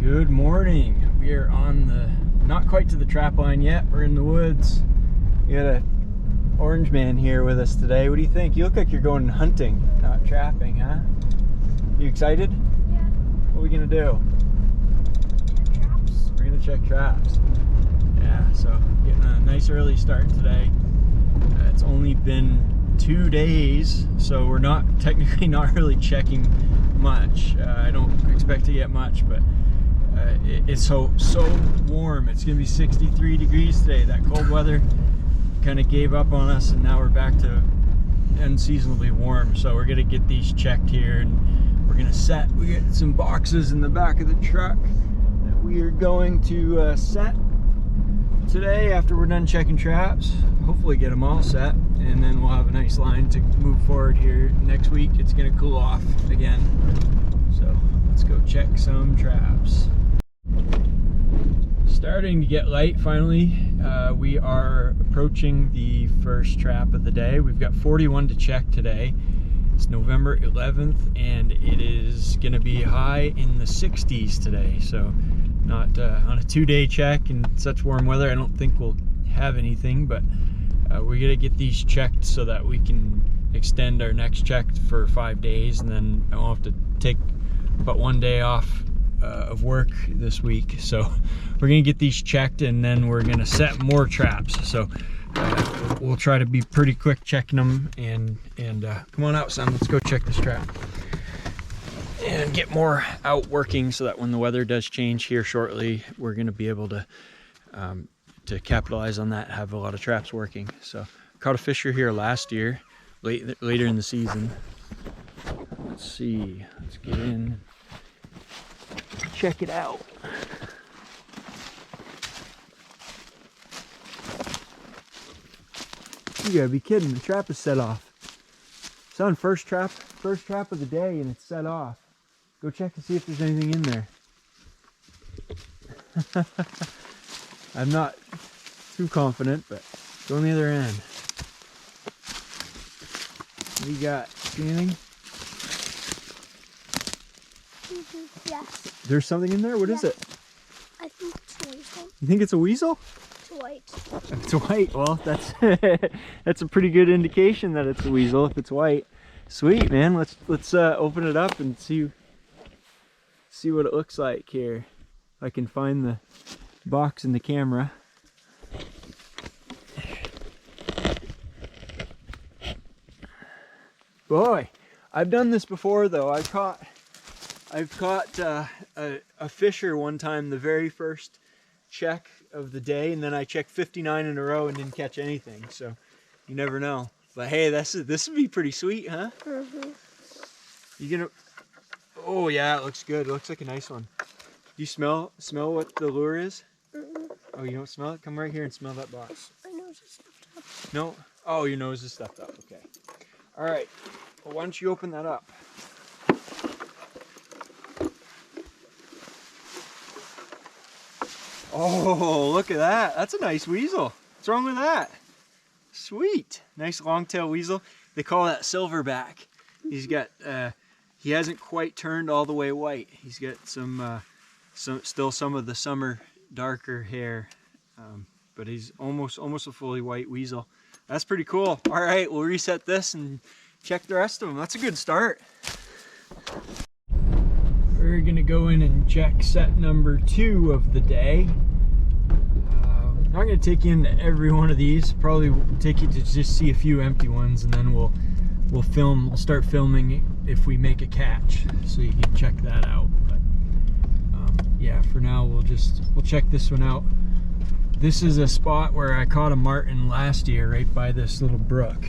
Good morning. We are on the, not quite to the trapline yet. We're in the woods. We got a orange man here with us today. What do you think? You look like you're going hunting, not trapping, huh? You excited? Yeah. What are we gonna do? Check traps. We're gonna check traps. Yeah, so getting a nice early start today. It's only been 2 days, so we're not technically not really checking much. I don't expect to get much, but it's so warm. It's gonna be 63 degrees today. That cold weather kind of gave up on us, and now we're back to unseasonably warm. So we're gonna get these checked here, and we're gonna set. We got some boxes in the back of the truck that we are going to set today after we're done checking traps. Hopefully get them all set, and then we'll have a nice line to move forward here. Next week it's gonna cool off again, so let's go check some traps. Starting to get light finally. We are approaching the first trap of the day. We've got 41 to check today. It's November 11th, and it is gonna be high in the 60s today, so not on a 2-day check in such warm weather. I don't think we'll have anything, but we're gonna get these checked so that we can extend our next check for 5 days, and then I won't have to take but 1 day off of work this week. So we're gonna get these checked, and then we're gonna set more traps. So we'll try to be pretty quick checking them, and come on out, son, let's go check this trap and get more out working, so that when the weather does change here shortly, we're going to be able to capitalize on that, have a lot of traps working. So caught a fisher here last year, later in the season. Let's see, let's get in, check it out. You gotta be kidding, the trap is set off. Son, first trap of the day, and it's set off. Go check to see if there's anything in there. I'm not too confident, but go on the other end. What do you got? See anything? Yes. There's something in there? What is it? I think it's a weasel. You think it's a weasel? It's white. If it's white, well, that's that's a pretty good indication that it's a weasel if it's white. Sweet, man. Let's open it up and see what it looks like here. If I can find the box in the camera. Boy, I've done this before though. I've caught a fisher one time, the very first check of the day, and then I checked 59 in a row and didn't catch anything. So you never know. But hey, this would be pretty sweet, huh? Mm-hmm. You gonna? Oh yeah, it looks good. It looks like a nice one. Do you smell what the lure is? Mm-mm. Oh, you don't smell it? Come right here and smell that box. My nose is stuffed up. No? Oh, your nose is stuffed up. Okay. All right. Well, why don't you open that up? Oh, look at that. That's a nice weasel. What's wrong with that? Sweet. Nice long-tail weasel. They call that silverback. He's got, he hasn't quite turned all the way white. He's got still some of the summer darker hair, but he's almost a fully white weasel. That's pretty cool. All right, we'll reset this and check the rest of them. That's a good start. We're gonna go in and check set number 2 of the day. I'm not gonna take you into every one of these. Probably take you to just see a few empty ones, and then we'll start filming if we make a catch, so you can check that out. But yeah, for now we'll check this one out. This is a spot where I caught a marten last year, right by this little brook.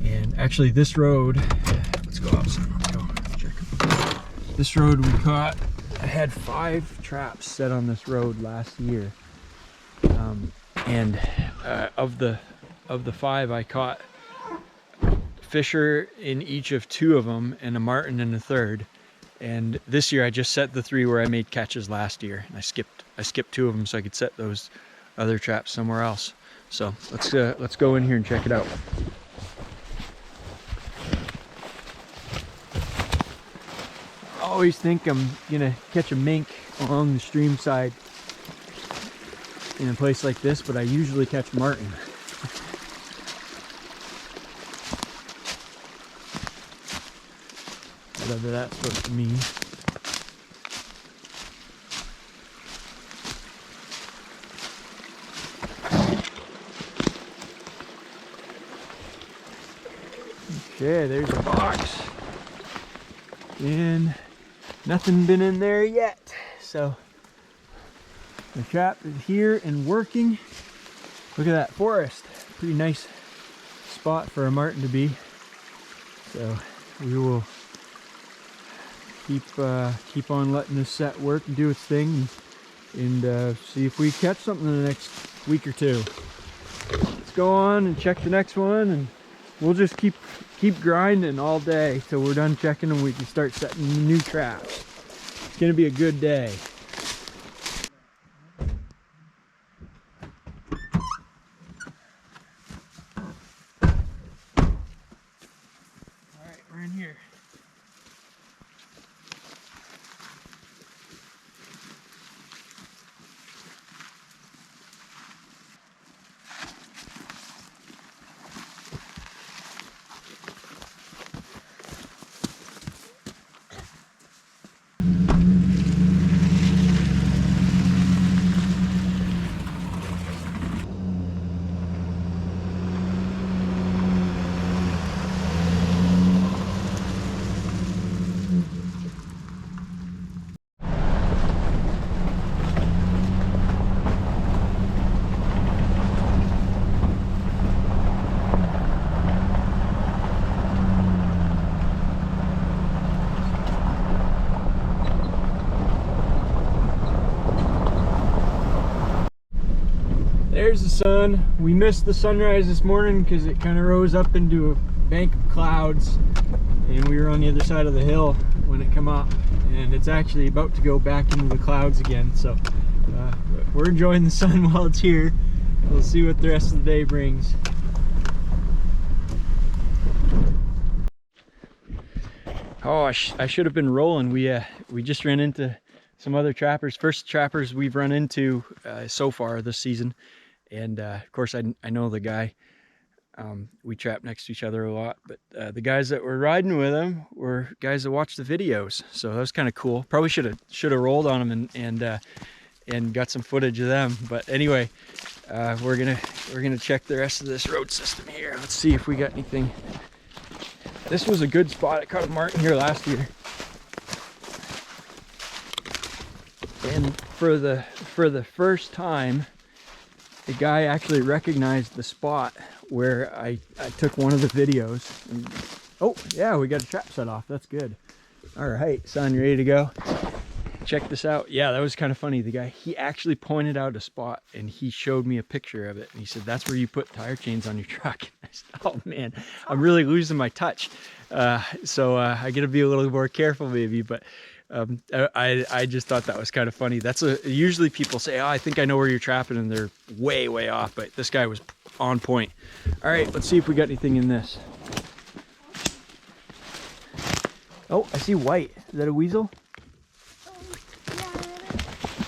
And actually this road, let's go outside, let's go check. This road we caught, I had 5 traps set on this road last year. And of the 5, I caught fisher in each of 2 of them, and a marten in the 3rd. And this year I just set the 3 where I made catches last year, and I skipped 2 of them so I could set those other traps somewhere else. So let's go in here and check it out. always think I'm gonna catch a mink along the stream side in a place like this, but I usually catch marten. Whatever that's supposed to mean. Okay, there's a box. And nothing been in there yet. So the trap is here and working. Look at that forest. Pretty nice spot for a marten to be. So we will keep on letting this set work and do its thing, and see if we catch something in the next week or two. Let's go on and check the next one, and we'll just keep grinding all day till we're done checking and we can start setting new traps. It's gonna be a good day. All right, we're in here. There's the sun. We missed the sunrise this morning because it kind of rose up into a bank of clouds, and we were on the other side of the hill when it came up, and it's actually about to go back into the clouds again. So we're enjoying the sun while it's here. We'll see what the rest of the day brings. Oh, I should have been rolling. We just ran into some other trappers, first trappers we've run into so far this season. And of course I know the guy. We trap next to each other a lot, but the guys that were riding with him were guys that watched the videos, so that was kind of cool. Probably should have rolled on them and got some footage of them. But anyway, we're gonna check the rest of this road system here. Let's see if we got anything. This was a good spot. I caught a marten here last year, and for the first time, the guy actually recognized the spot where I took one of the videos. And, oh yeah, we got a trap set off. That's good. All right, son, you ready to go? Check this out. Yeah, that was kind of funny. The guy, he actually pointed out a spot and he showed me a picture of it. And he said, that's where you put tire chains on your truck. And I said, oh man, I'm really losing my touch. So I got to be a little more careful maybe, but I just thought that was kind of funny. Usually people say, oh, I think I know where you're trapping, and they're way off, but this guy was on point. All right, let's see if we got anything in this. Oh, I see white. Is that a weasel? Yeah.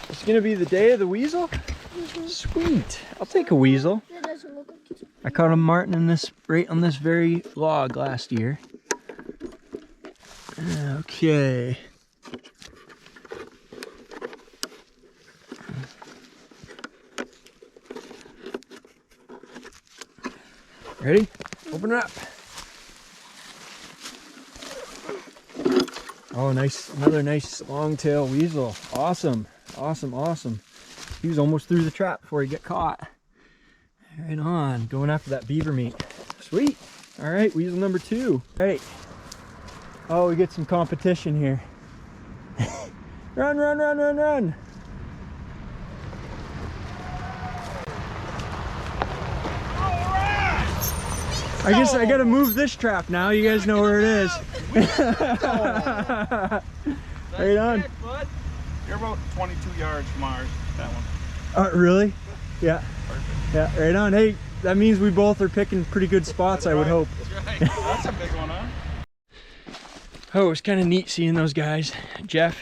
It's gonna be the day of the weasel? Mm-hmm. Sweet, I'll take a weasel. That doesn't look like it's... I caught a marten in this, right on this very log last year. Okay. Ready? Open it up. Oh, nice. Another nice long-tail weasel. Awesome. Awesome. He was almost through the trap before he got caught. Right on. Going after that beaver meat. Sweet. All right, weasel number 2. All right. Oh, we get some competition here. Run. I guess I gotta move this trap now. You guys know where it is. Right on. You're about 22 yards from ours, that one. Oh, really? Yeah. Perfect. Yeah, right on. Hey, that means we both are picking pretty good spots, I would hope. That's right. That's a big one, huh? Oh, it was kind of neat seeing those guys. Jeff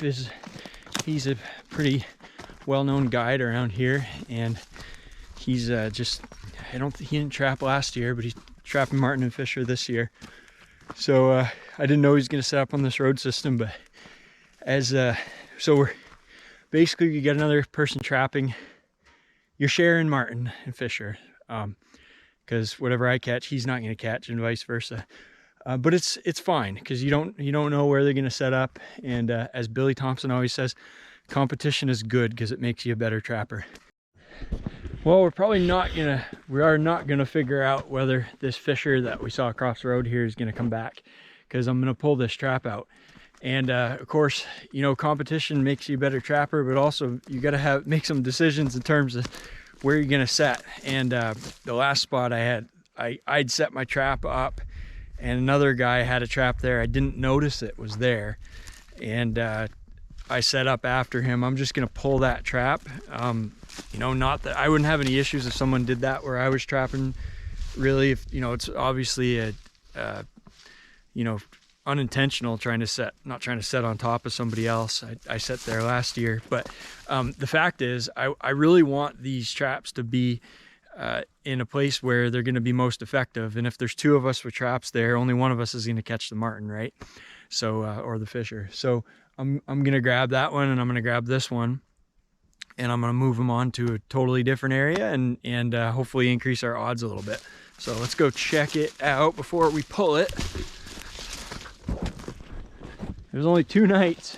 he's a pretty well-known guide around here, and he's he didn't trap last year, but he's trapping Marten and Fisher this year. So I didn't know he was going to set up on this road system, but so we're basically, you get another person trapping, you're sharing Marten and Fisher, because whatever I catch, he's not going to catch, and vice versa. But it's fine, because you don't know where they're going to set up, and as Billy Thompson always says, competition is good because it makes you a better trapper. Well, we are not gonna figure out whether this Fisher that we saw across the road here is gonna come back, because I'm gonna pull this trap out. And of course, you know, competition makes you a better trapper, but also you gotta make some decisions in terms of where you're gonna set. And the last spot I'd set my trap up, and another guy had a trap there. I didn't notice it was there, and I set up after him. I'm just gonna pull that trap. You know, not that I wouldn't have any issues if someone did that where I was trapping. Really, if you know, it's obviously a you know, unintentional not trying to set on top of somebody else. I set there last year, but the fact is, I really want these traps to be in a place where they're going to be most effective. And if there's two of us with traps there, only one of us is going to catch the Marten, right? So or the Fisher. So I'm going to grab that one, and I'm going to grab this one, and I'm going to move them on to a totally different area, and hopefully increase our odds a little bit. So let's go check it out before we pull it. There's only 2 nights.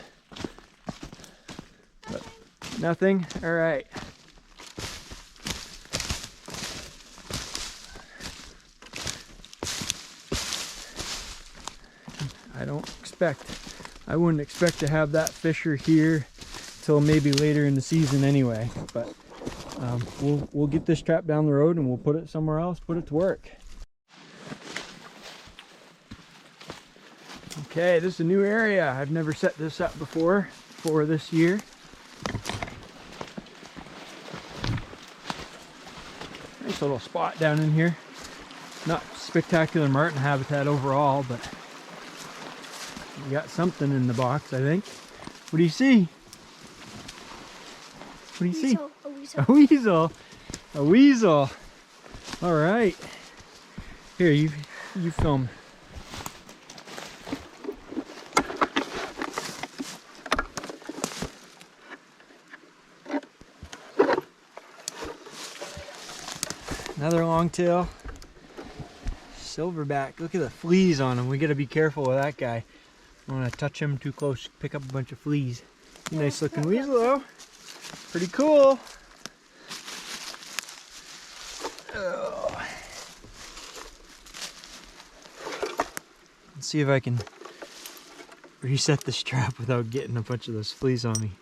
But nothing? All right. I wouldn't expect to have that Fisher here till maybe later in the season anyway, but we'll get this trap down the road and we'll put it somewhere else, put it to work. Okay, this is a new area. I've never set this up before for this year. Nice little spot down in here. Not spectacular Marten habitat overall, but we got something in the box, I think. What do you see? What do you see? A weasel. A weasel. A weasel. All right. Here, you film. Another longtail. Silverback. Look at the fleas on him. We gotta be careful with that guy. I don't want to touch him too close, pick up a bunch of fleas. Nice looking weasel though. Pretty cool. Oh. Let's see if I can reset this trap without getting a bunch of those fleas on me.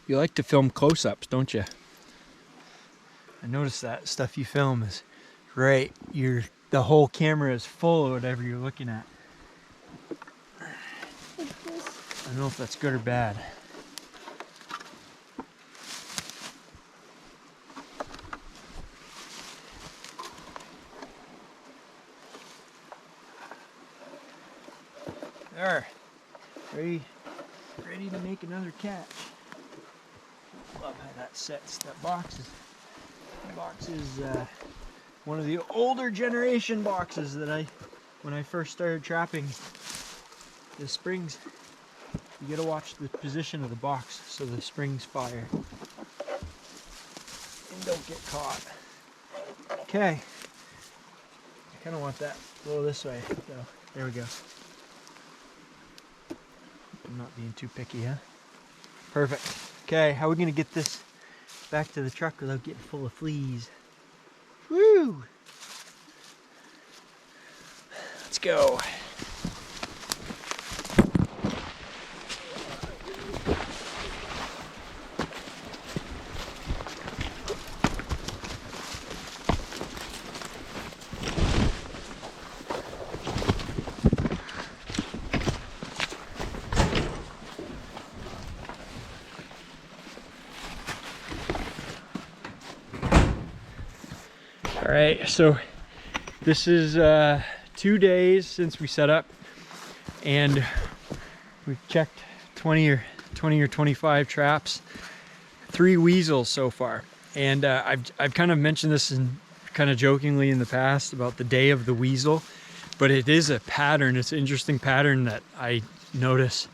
You like to film close-ups, don't you? I noticed that stuff you film is great. The whole camera is full of whatever you're looking at. I don't know if that's good or bad. There, ready to make another catch. Love how that sets. That box is one of the older generation boxes that when I first started trapping the springs. You gotta watch the position of the box so the springs fire and don't get caught. Okay, I kind of want that a little this way, so there we go. I'm not being too picky, huh? Perfect. Okay, how are we gonna get this back to the truck without getting full of fleas? Woo! Let's go. right, so this is 2 days since we set up, and we've checked 20 or 25 traps, 3 weasels so far. And I've kind of mentioned this in kind of jokingly in the past about the day of the weasel, but it is a pattern. It's an interesting pattern that I notice,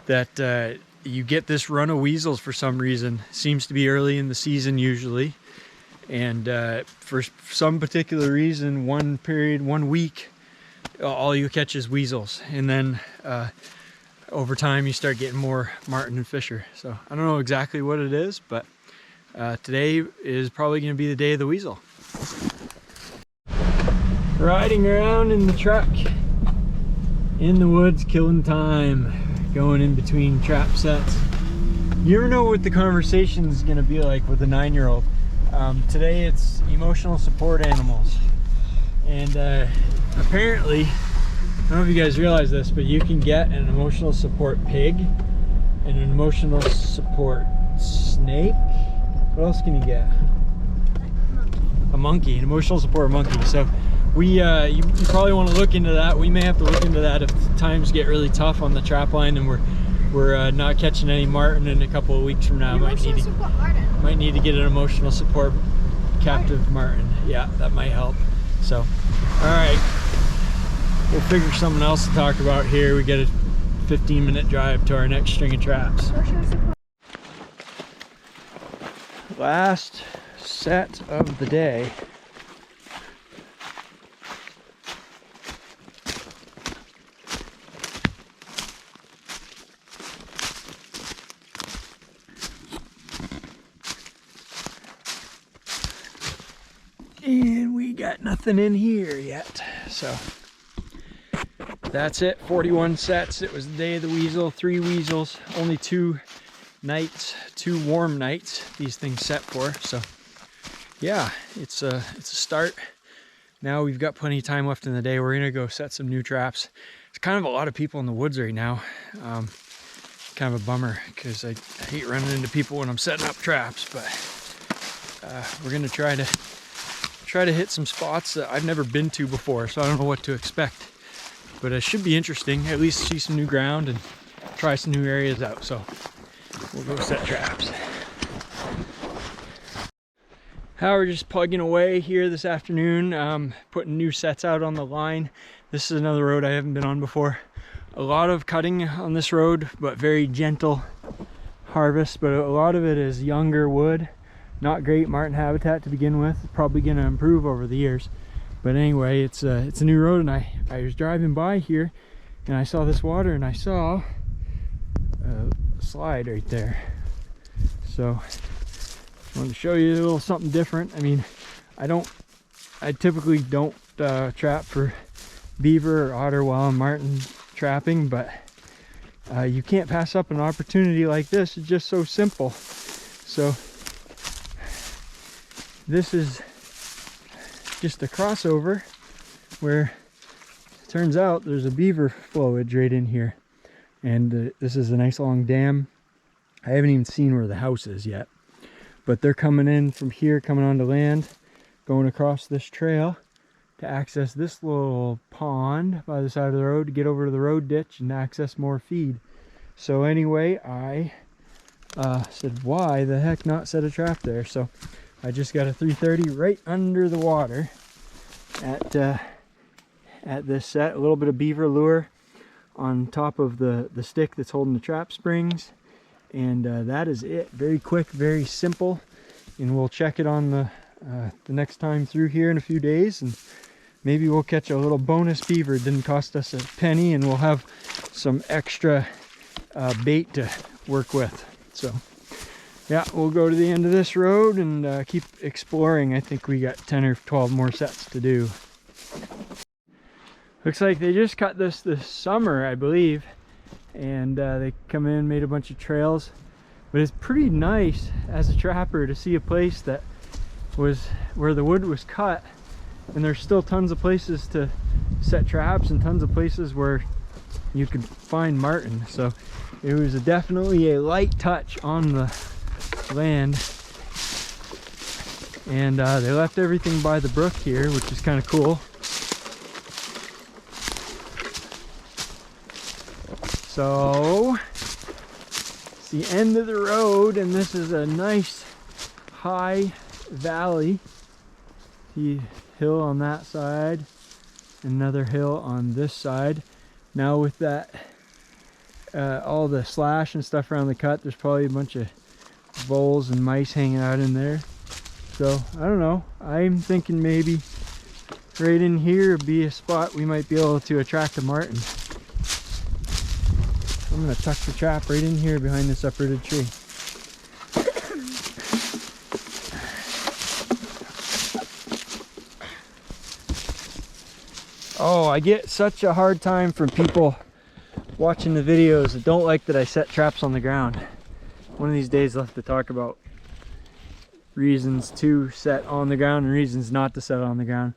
that you get this run of weasels for some reason. Seems to be early in the season usually, and for some particular reason, one period, 1 week, all you catch is weasels, and then over time you start getting more marten and fisher. So I don't know exactly what it is, but today is probably going to be the day of the weasel. Riding around in the truck in the woods, killing time, going in between trap sets. You never know what the conversation is going to be like with a 9-year-old. Today it's emotional support animals, and apparently, I don't know if you guys realize this, but you can get an emotional support pig and an emotional support snake. What else can you get? A monkey, an emotional support monkey. So you probably want to look into that. We may have to look into that if times get really tough on the trapline and we're not catching any marten in a couple of weeks from now. Might need to get an emotional support captive marten. Yeah, that might help. So, all right, we'll figure something else to talk about here. We get a 15-minute drive to our next string of traps. Last set of the day. And we got nothing in here yet. So that's it, 41 sets. It was the day of the weasel, 3 weasels, only 2 nights, 2 warm nights these things set for. So yeah, it's a start. Now we've got plenty of time left in the day. We're gonna go set some new traps. It's kind of a lot of people in the woods right now. Kind of a bummer, because I hate running into people when I'm setting up traps, but we're gonna try to hit some spots that I've never been to before, so I don't know what to expect. But it should be interesting, at least see some new ground and try some new areas out. So we'll go set traps. We're just plugging away here this afternoon, putting new sets out on the line. This is another road I haven't been on before. A lot of cutting on this road, but very gentle harvest, but a lot of it is younger wood. Not great marten habitat to begin with. Probably going to improve over the years. But anyway, it's a new road, and I was driving by here and I saw this water, and I saw a slide right there. So I wanted to show you a little something different. I mean, I typically don't trap for beaver or otter while I'm marten trapping, but you can't pass up an opportunity like this. It's just so simple. So this is just a crossover where it turns out there's a beaver flowage right in here, and this is a nice long dam. I haven't even seen where the house is yet, but they're coming in from here, coming onto land, going across this trail to access this little pond by the side of the road to get over to the road ditch and access more feed. So anyway, I said, why the heck not set a trap there? So I just got a 330 right under the water at this set. A little bit of beaver lure on top of the stick that's holding the trap springs, and that is it. Very quick, very simple, and we'll check it on the next time through here in a few days, and maybe we'll catch a little bonus beaver. It didn't cost us a penny, and we'll have some extra bait to work with. So yeah, we'll go to the end of this road and keep exploring. I think we got 10 or 12 more sets to do. Looks like they just cut this summer, I believe, and they come in, made a bunch of trails. But it's pretty nice as a trapper to see a place that was where the wood was cut, and there's still tons of places to set traps and tons of places where you can find marten. So it was definitely a light touch on the land. And they left everything by the brook here, which is kind of cool. So it's the end of the road, and this is a nice high valley. See hill on that side, another hill on this side. Now with that all the slash and stuff around the cut, there's probably a bunch of voles and mice hanging out in there. So I don't know, I'm thinking maybe right in here would be a spot we might be able to attract a marten. I'm gonna tuck the trap right in here behind this uprooted tree. Oh, I get such a hard time from people watching the videos that don't like that I set traps on the ground. One of these days I'll have to talk about reasons to set on the ground and reasons not to set on the ground.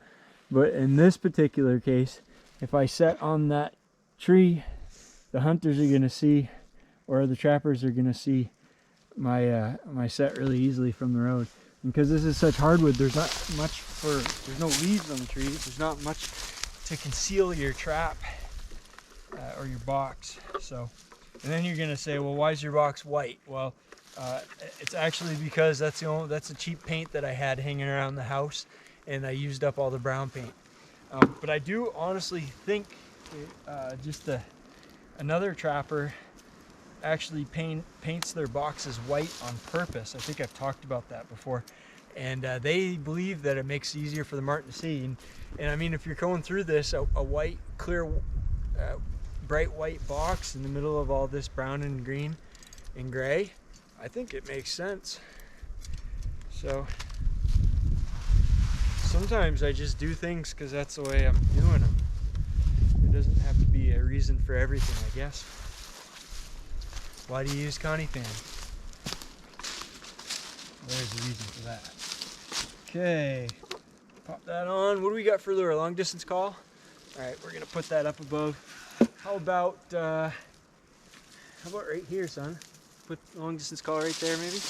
But in this particular case, if I set on that tree, the hunters are gonna see, or the trappers are gonna see my my set really easily from the road. And because this is such hardwood, there's not much there's no leaves on the trees, there's not much to conceal your trap or your box. So, and then you're gonna say, well, why is your box white? Well, it's actually because that's a cheap paint that I had hanging around the house, and I used up all the brown paint. But I do honestly think another trapper actually paints their boxes white on purpose. I think I've talked about that before. And they believe that it makes it easier for the marten to see. And I mean, if you're going through this, a white, clear, bright white box in the middle of all this brown and green and gray, I think it makes sense. So sometimes I just do things because that's the way I'm doing them. There doesn't have to be a reason for everything, I guess. Why do you use Connie fan? There's a reason for that. Okay, pop that on. What do we got for lure? A long distance call? All right, we're gonna put that up above. How about right here, son? Put long distance call right there, maybe?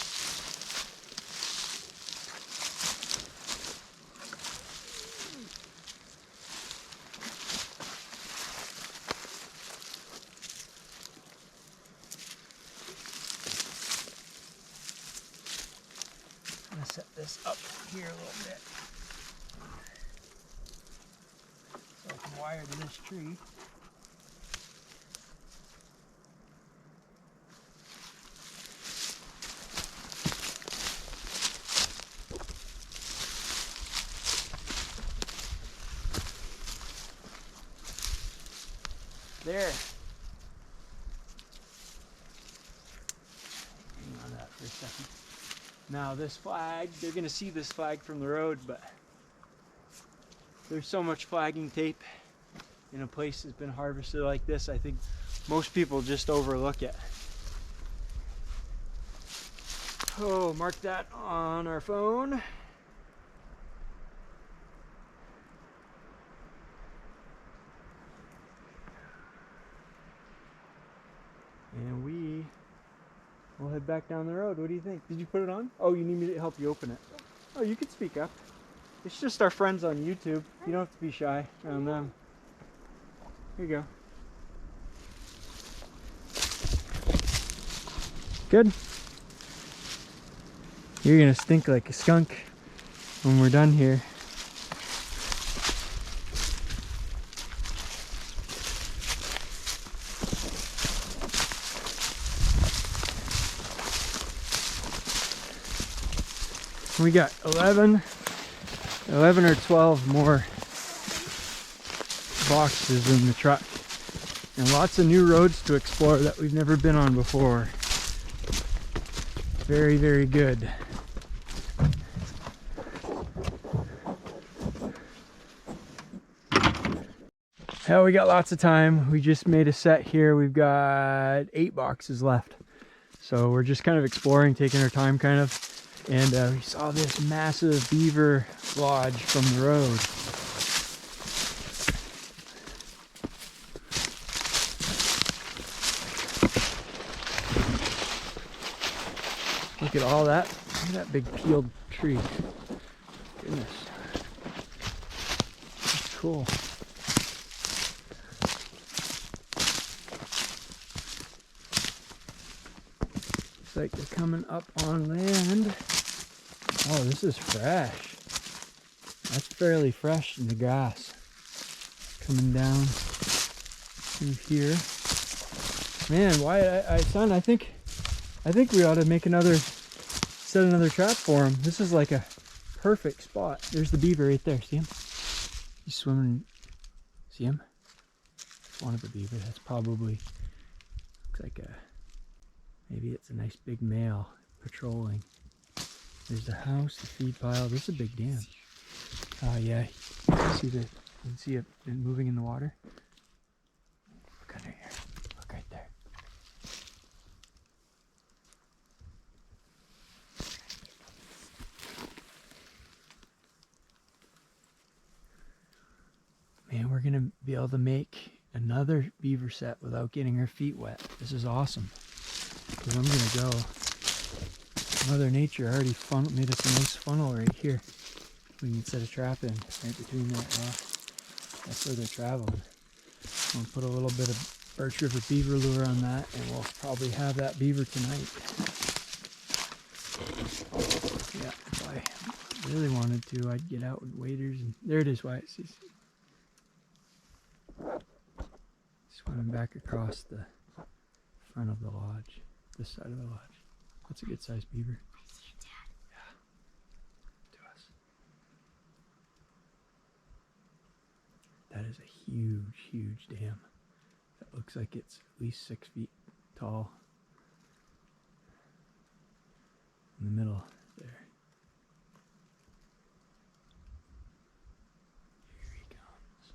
I'm gonna set this up here a little bit so I can wire to this tree. There. Hang on that for a second. Now this flag, they're gonna see this flag from the road, but there's so much flagging tape in a place that's been harvested like this, I think most people just overlook it. Oh, mark that on our phone. And we'll head back down the road. What do you think? Did you put it on? Oh, you need me to help you open it. Oh, you can speak up. It's just our friends on YouTube. You don't have to be shy around them. Here you go. Good. You're gonna stink like a skunk when we're done here. We got 11 or 12 more boxes in the truck, and lots of new roads to explore that we've never been on before. Very, very good. Hell, we got lots of time. We just made a set here. We've got 8 boxes left. So we're just kind of exploring, taking our time kind of. And we saw this massive beaver lodge from the road. Look at all that. Look at that big peeled tree. Goodness. That's cool. Looks like they're coming up on land. Oh, this is fresh. That's fairly fresh in the grass. Coming down through here. Man, Wyatt, son, I think we ought to set another trap for him. This is like a perfect spot. There's the beaver right there. See him? He's swimming. See him? It's one of the beaver. That's probably, looks like maybe it's a nice big male patrolling. There's the house, the feed pile. This is a big dam. Oh yeah. You can see it moving in the water. Look under here. Look right there. Man, we're gonna be able to make another beaver set without getting our feet wet. This is awesome. Because I'm gonna go. Mother Nature already made us a nice funnel right here. We can set a trap in right between that rock. That's where they're traveling. We'll put a little bit of Birch River beaver lure on that, and we'll probably have that beaver tonight. Yeah, if I really wanted to, I'd get out with waders, and there it is, Wyatt. Swimming back across the front of the lodge, this side of the lodge. That's a good sized beaver. Yeah. To us. That is a huge, huge dam. That looks like it's at least 6 feet tall. In the middle there. Here he comes.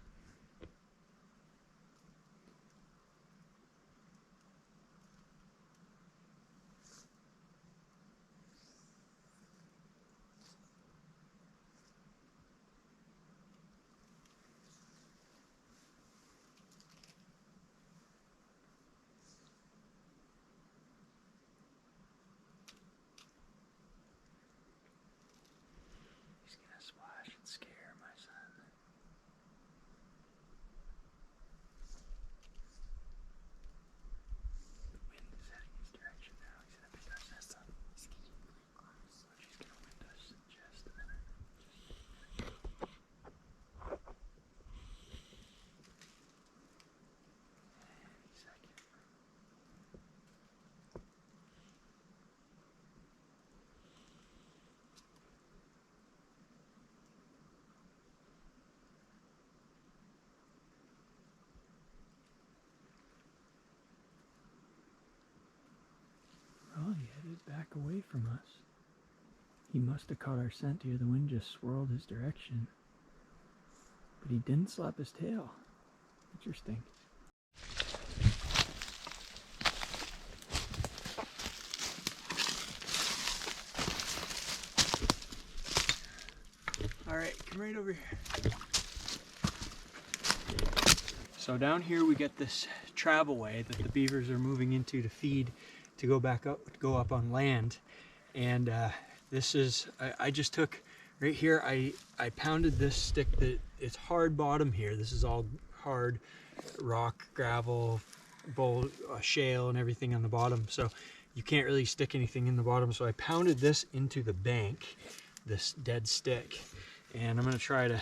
He's gonna splash and scare my son. The wind is heading his direction now. He's gonna pick us this up. He's getting really close. She's gonna wind us in just a minute. Any second. Well, he headed back away from us. He must have caught our scent here. The wind just swirled his direction. But he didn't slap his tail. Interesting. All right, come right over here. So down here we get this travel way that the beavers are moving into to feed, to go up on land. And this is, I just took right here, I pounded this stick that it's hard bottom here. This is all hard rock, gravel, shale and everything on the bottom. So you can't really stick anything in the bottom. So I pounded this into the bank, this dead stick. And I'm gonna try to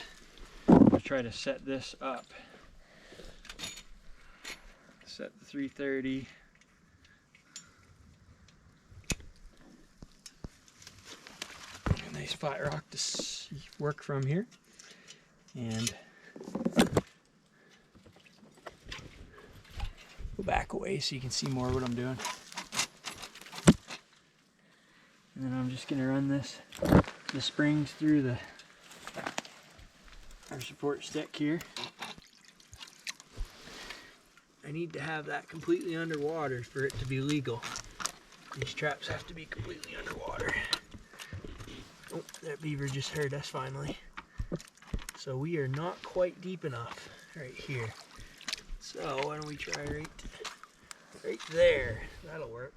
set this up. Set the 330. A nice flat rock to work from here. And go back away so you can see more of what I'm doing. And then I'm just gonna run the springs through our support stick here. I need to have that completely underwater for it to be legal. These traps have to be completely underwater. Oh, that beaver just heard us finally. So we are not quite deep enough right here. So why don't we try right there. That'll work.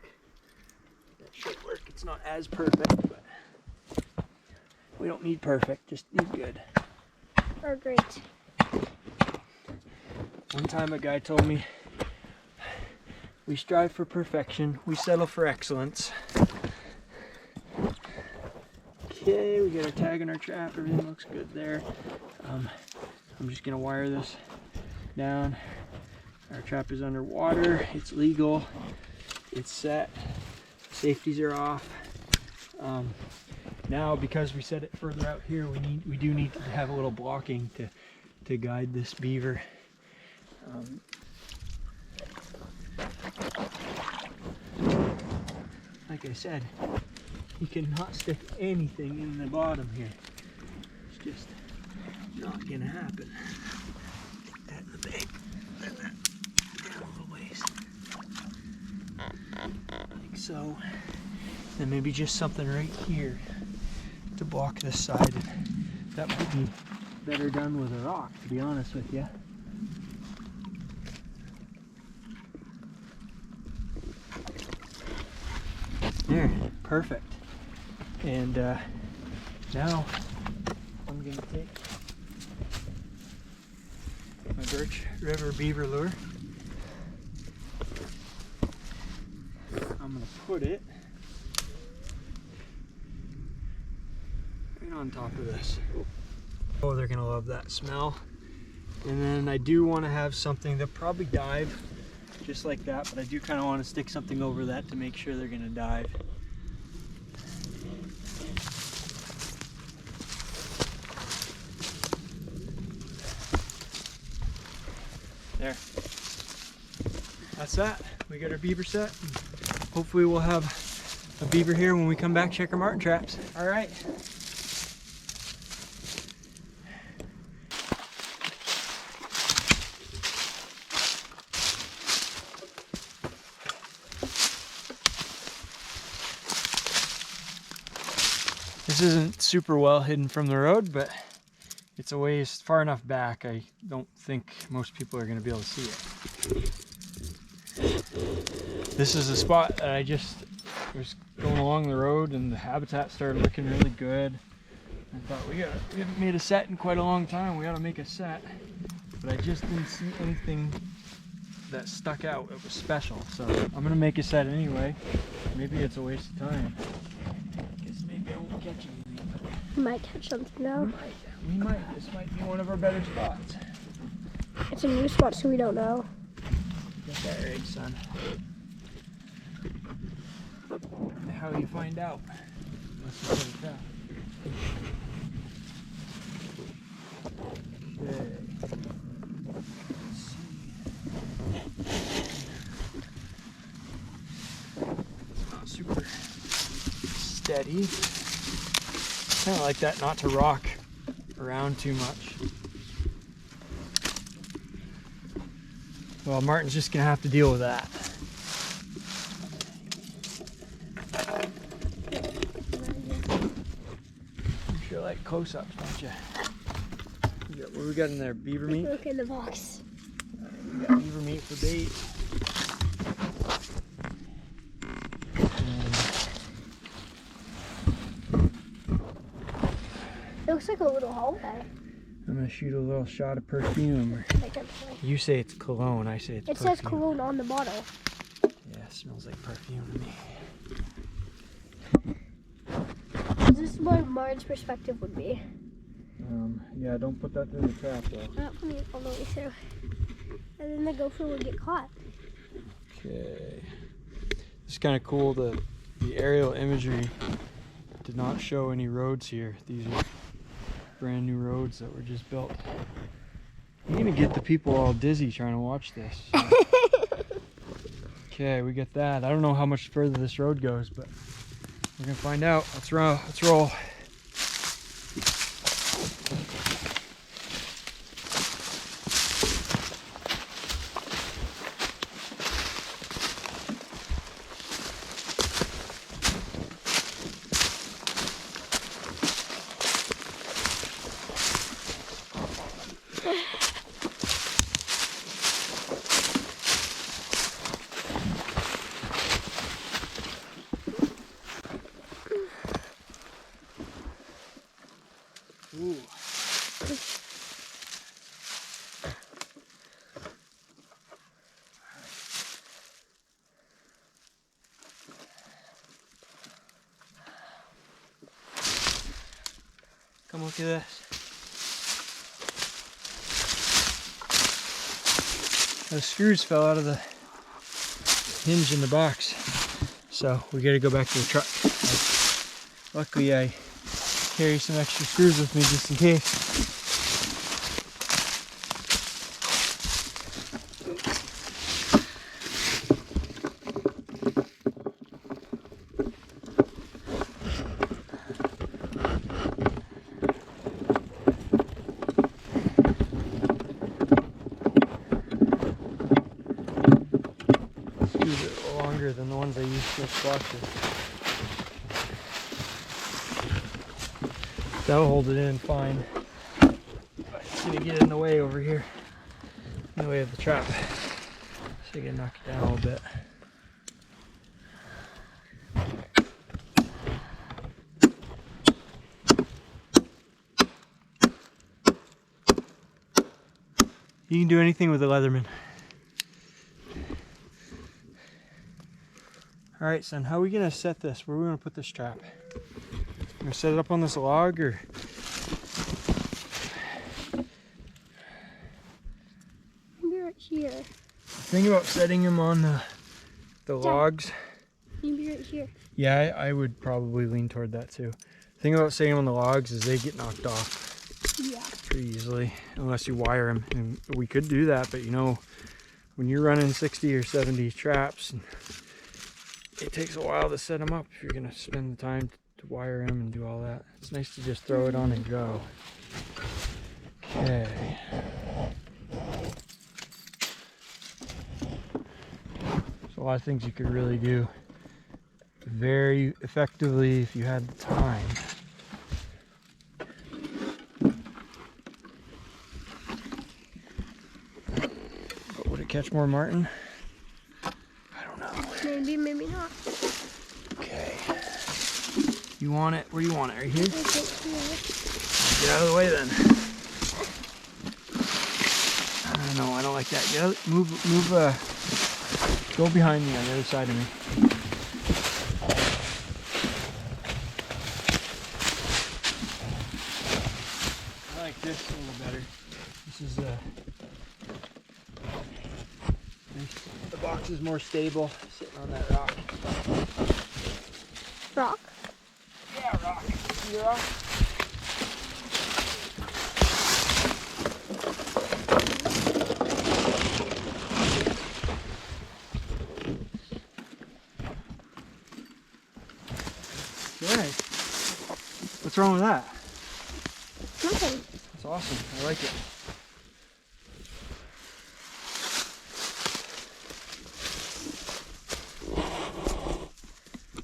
That should work. It's not as perfect, but We don't need perfect, just need good. Or great. One time a guy told me, we strive for perfection, we settle for excellence. Okay, we got our tag in our trap, everything looks good there. I'm just gonna wire this down. Our trap is underwater, it's legal, it's set, safeties are off. Now, because we set it further out here, we do need to have a little blocking to guide this beaver. Like I said, you cannot stick anything in the bottom here. It's just not gonna happen. Get that in the bag. Let that down a little ways. Like so. Then maybe just something right here to block this side. That might be better done with a rock, to be honest with you. There, perfect. And now I'm going to take my Birch River beaver lure. I'm going to put it right on top of this. Oh, they're going to love that smell. And then I do want to have something that probably dive just like that, but I do kind of want to stick something over that to make sure they're going to dive. There. That's that. We got our beaver set. Hopefully we'll have a beaver here when we come back check our marten traps. All right. This isn't super well hidden from the road, but it's a ways far enough back. I don't think most people are going to be able to see it. This is a spot that I just was going along the road and the habitat started looking really good. I thought we haven't made a set in quite a long time. We got to make a set, but I just didn't see anything that stuck out. It was special, so I'm gonna make a set anyway. Maybe it's a waste of time. Maybe I won't catch anything. You might catch something now. We might. This might be one of our better spots. It's a new spot, so we don't know. Get that egg, son. How do you find out? Unless you put it down. Okay. Let's see. It's not super steady. Kind of like that, not to rock around too much. Well, Marten's just gonna have to deal with that. You sure like close-ups, don't you? What do we got in there? Beaver meat? Look in the box. We got beaver meat for bait. It looks like a little hallway. I'm gonna shoot a little shot of perfume. You say it's cologne, I say it's perfume. It says cologne on the bottle. Yeah, it smells like perfume to me. This is what Martin's perspective would be. Yeah, don't put that through the trap though. I'm not putting it all the way through. And then the gopher would get caught. Okay. It's kind of cool, the aerial imagery did not show any roads here. These are brand new roads that were just built. You're gonna get the people all dizzy trying to watch this. So. Okay, we get that. I don't know how much further this road goes, but we're gonna find out. Let's roll. Let's roll. Come look at this. The screws fell out of the hinge in the box, so we gotta go back to the truck. Luckily I carry some extra screws with me just in case. Than the ones I used for squashes. That'll hold it in fine. But it's gonna get in the way over here, in the way of the trap. So you can knock it down a little bit. You can do anything with a Leatherman. All right, son, how are we gonna set this? Where are we gonna put this trap? We're gonna set it up on this log, or? Maybe right here. Think about setting them on the logs. Maybe right here. Yeah, I would probably lean toward that too. The thing about setting them on the logs is they get knocked off. Yeah. Pretty easily, unless you wire them. And we could do that, but you know, when you're running 60 or 70 traps, it takes a while to set them up if you're gonna spend the time to wire them and do all that. It's nice to just throw it on and go. Okay. There's a lot of things you could really do very effectively if you had the time. But would it catch more marten? Maybe, maybe not. Okay. You want it? Where do you want it? Right here? Right here. Get out of the way then. No, I don't like that. Get out, move, go behind me on the other side of me. I like this a little better. This is the box is more stable sitting on that rock. Rock? Yeah, rock. See the rock? Okay. What's wrong with that? Nothing. That's awesome. I like it.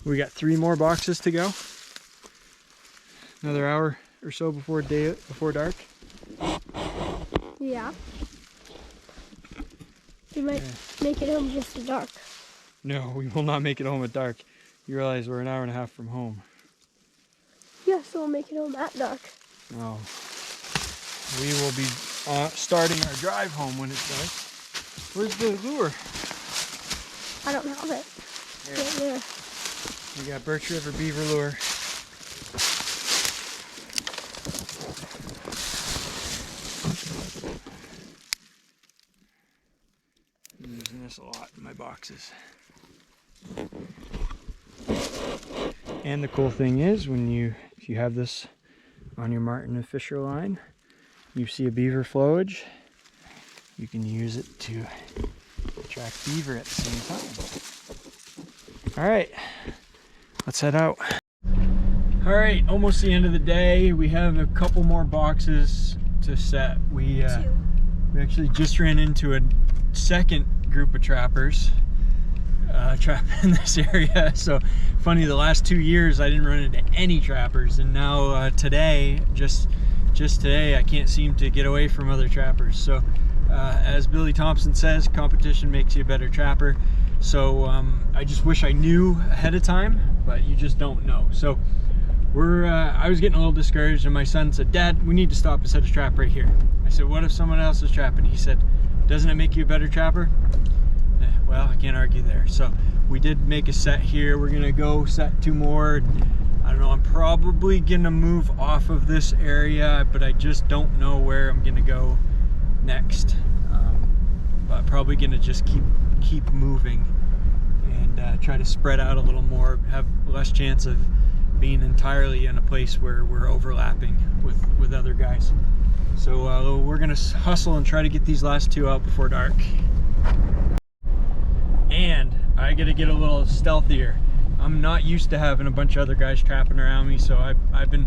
We got 3 more boxes to go. Another hour or so before dark. Yeah. We might make it home just at dark. No, we will not make it home at dark. You realize we're an hour and a half from home. Yeah, so we'll make it home at dark. No. We will be starting our drive home when it's dark. Where's the lure? I don't have it. Here. Right there. We got Birch River Beaver lure. I'm using this a lot in my boxes. And the cool thing is, if you have this on your Marten and Fisher line, you see a beaver flowage, you can use it to track beaver at the same time. All right. Let's head out. All right, almost the end of the day. We have a couple more boxes to set. We actually just ran into a second group of trappers trapping in this area. So funny, the last 2 years I didn't run into any trappers, and now today, just today, I can't seem to get away from other trappers. So as Billy Thompson says, competition makes you a better trapper. So I just wish I knew ahead of time, but you just don't know. So I was getting a little discouraged, and my son said, "Dad, we need to stop and set a trap right here." I said, "What if someone else is trapping?" He said, "Doesn't it make you a better trapper?" Well, I can't argue there. So we did make a set here. We're gonna go set 2 more. I don't know, I'm probably gonna move off of this area, but I just don't know where I'm gonna go next. But probably gonna just keep moving and try to spread out a little more, have less chance of being entirely in a place where we're overlapping with other guys. So we're gonna hustle and try to get these last two out before dark. And I gotta get a little stealthier. I'm not used to having a bunch of other guys trapping around me, so I've been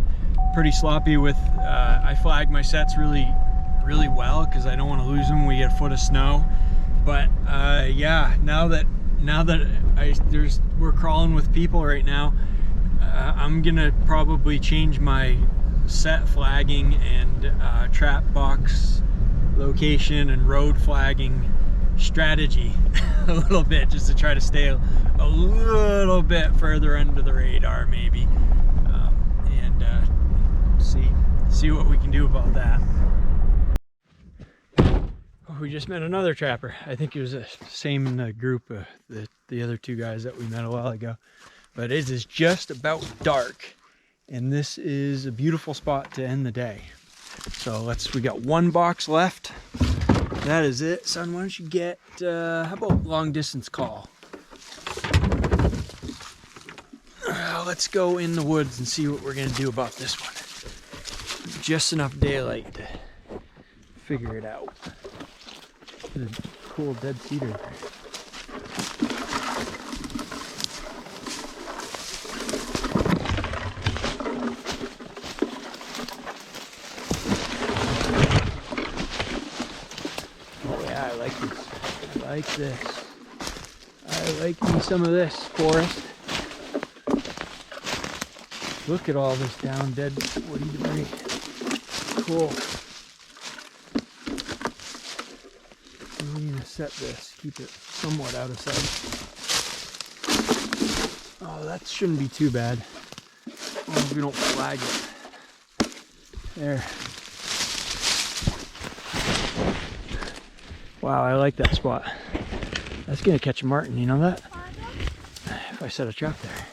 pretty sloppy with, I flag my sets really well because I don't want to lose them. We get a foot of snow. But yeah, now that we're crawling with people right now, I'm gonna probably change my set flagging and trap box location and road flagging strategy a little bit, just to try to stay a little bit further under the radar maybe, and see what we can do about that. We just met another trapper. I think it was the same group, the other two guys that we met a while ago. But it is just about dark, and this is a beautiful spot to end the day. So we got one box left. That is it. Son, why don't you get, how about long distance call? Let's go in the woods and see what we're gonna do about this one. Just enough daylight to figure it out. A cool dead cedar there. Oh yeah, I like this. I like this. I like me some of this forest. Look at all this down dead woody debris. Cool. I'm gonna set this, keep it somewhat out of sight. Oh, that shouldn't be too bad. As long as we don't flag it. There. Wow, I like that spot. That's gonna catch a marten, you know that? If I set a trap there.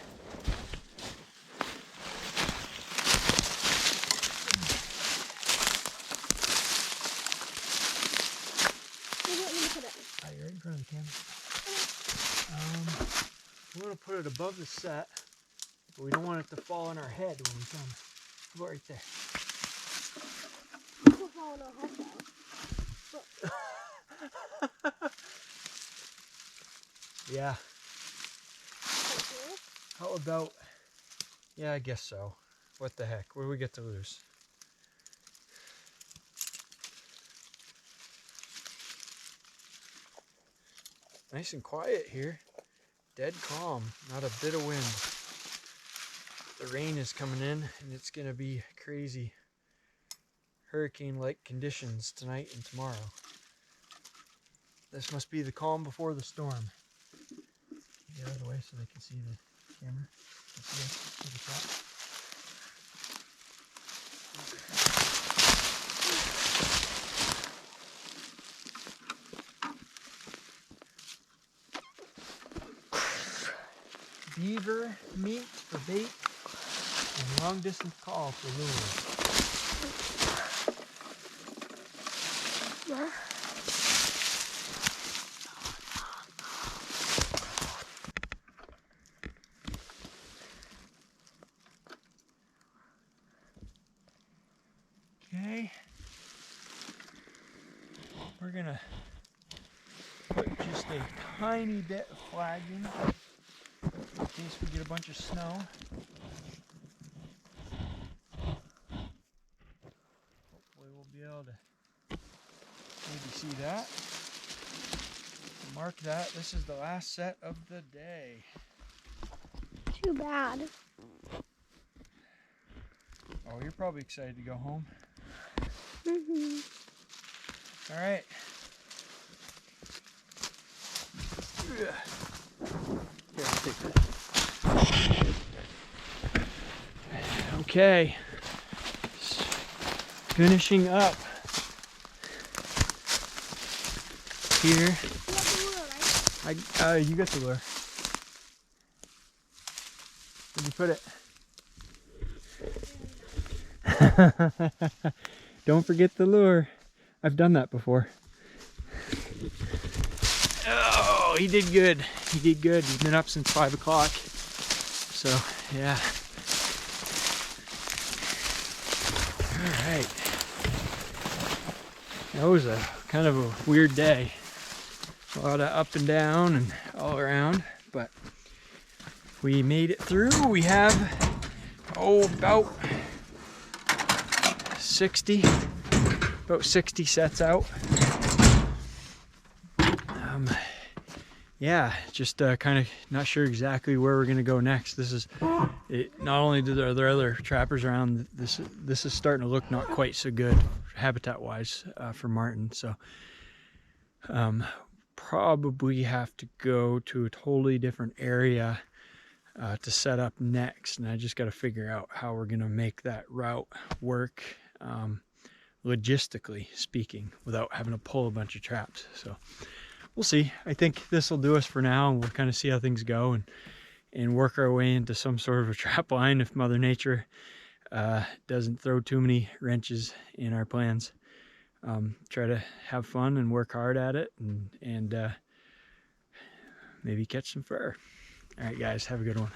You're right in front of the camera. We're going to put it above the set, but we don't want it to fall on our head when we come. Go right there. It will fall on our head though. Yeah. How about, yeah, I guess so. What the heck? What do we get to lose? Nice and quiet here. Dead calm, not a bit of wind. The rain is coming in and it's gonna be crazy hurricane-like conditions tonight and tomorrow. This must be the calm before the storm. Get out of the way so they can see the camera. See the shot. Beaver meat for bait and long distance call for lure. Yeah. Okay. We're gonna put just a tiny bit of flagging in case we get a bunch of snow. Hopefully we'll be able to maybe see that. Mark that. This is the last set of the day. Too bad. Oh, you're probably excited to go home. Mm-hmm. All right. Here, I'll take that. Okay. Finishing up here. You got the lure. Where'd you put it? Don't forget the lure. I've done that before. Oh, he did good. He did good. He's been up since 5 o'clock. So, yeah. All right. That was a kind of a weird day. A lot of up and down and all around, but we made it through. We have, about 60 sets out. Yeah, just kind of not sure exactly where we're gonna go next. This is it. Not only are there other trappers around, this is starting to look not quite so good habitat wise for marten. So probably have to go to a totally different area to set up next, and I just got to figure out how we're gonna make that route work, logistically speaking, without having to pull a bunch of traps. So we'll see. I think this will do us for now, and we'll kind of see how things go and work our way into some sort of a trap line if Mother Nature doesn't throw too many wrenches in our plans. Try to have fun and work hard at it, and maybe catch some fur. All right, guys, have a good one.